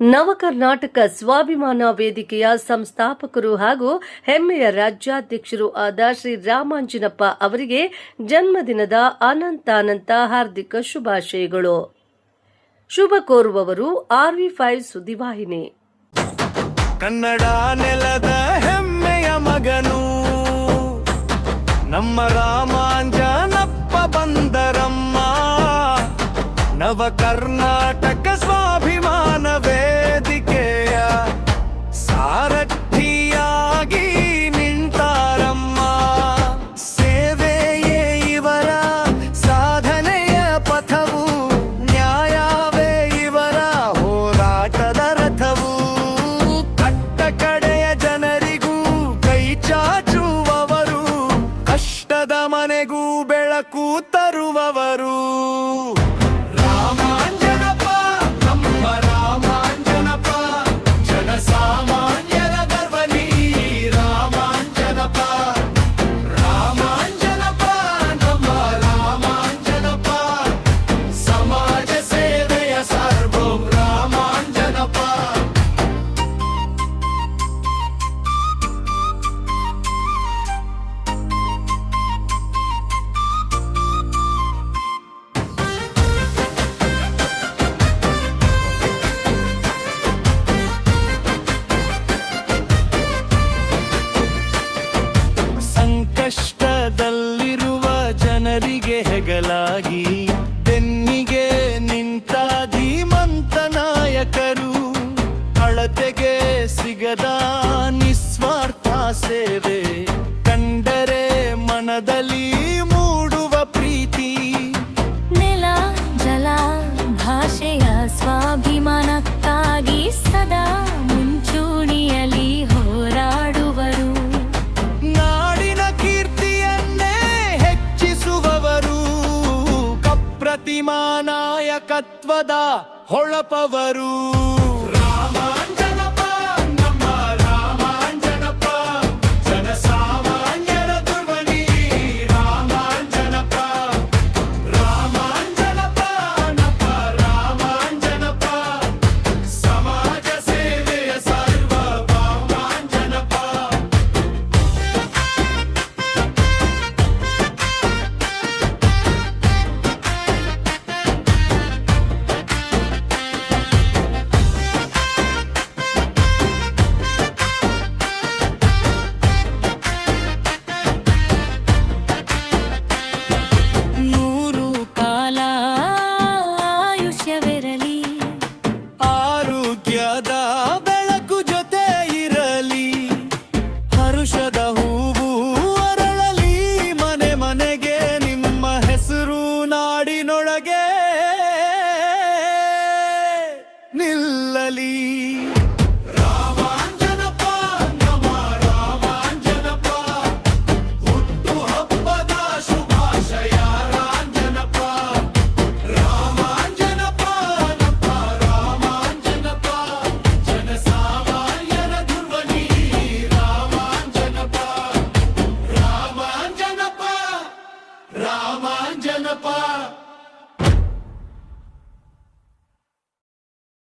ನವಕರ್ನಾಟಕ ಸ್ವಾಭಿಮಾನ ವೇದಿಕೆಯ ಸಂಸ್ಥಾಪಕರು ಹಾಗೂ ಹೆಮ್ಮೆಯ ರಾಜ್ಯಾಧ್ಯಕ್ಷರು ಆದ ಶ್ರೀ ರಾಮಾಂಜನಪ್ಪ ಅವರಿಗೆ ಜನ್ಮದಿನದ ಅನಂತ ಹಾರ್ದಿಕ ಶುಭಾಶಯಗಳು. ಶುಭ ಕೋರುವವರು RV5 ಸುದ್ದಿವಾಹಿನಿ. ಕನ್ನಡ ನೆಲದ ಹೆಮ್ಮೆಯ ಮಗನು ನಮ್ಮ ರಾಮಾಂಜನಪ್ಪ ಬಂದರಮ್ಮ. ನವ ಕರ್ನಾಟಕ ಸ್ವಾಭಿಮಾನ ವೇದಿಕೆಯ ಸಾರಥಿಯಾಗಿ ನಿಂತಾರಮ್ಮ. ಸೇವೆಯೇ ಇವರ ಸಾಧನೆಯ ಪಥವು, ನ್ಯಾಯವೇ ಇವರ ಹೋರಾಟದ ರಥವು. ಕಟ್ಟ ಕಡೆಯ ಜನರಿಗೂ ಕೈ ಚಾಚುವವರು, ಕಷ್ಟದ ಮನೆಗೂ ಬೆಳಕು ತರುವವರು. ಕಷ್ಟದಲ್ಲಿರುವ ಜನರಿಗೆ ಹೆಗಲಾಗಿ ಬೆನ್ನಿಗೆ ನಿಂತ ಧೀಮಂತ ನಾಯಕರು. ಅಳತೆಗೆ ಸಿಗದ ನಿಸ್ವಾರ್ಥ ಸೇವೆ ಕಂಡರೆ ಮನದಲ್ಲಿ ಮೂಡುವ ಪ್ರೀತಿ. ನೆಲ ಜಲ ಭಾಷೆಯ ಸ್ವಾಭಿಮಾನಕ್ಕಾಗಿ ಸದಾ ಮುಂಚೂಣಿಯಲ್ಲಿ ಹೋರಾಡುವರು. ಪ್ರತಿಮಾ ನಾಯಕತ್ವದ ಹೊಳಪವರು. ರಾಮಾಂಜನಪ್ಪ ನಮ್ಮ ರಾಮಾಂಜನಪ್ಪ, ಜನಸಾಮಾನ್ಯರ ಧ್ವನಿ ರಾಮಾಂಜನಪ್ಪ. ರಾಮಾಂಜನಪ್ಪ ನಮ್ಮ ರಾಮಾಂಜನಪ್ಪ, ಸಮಾಜ ಸೇವೆಯ ಸಾರ್ವಭೌಮಾಂಜನಪ್ಪ.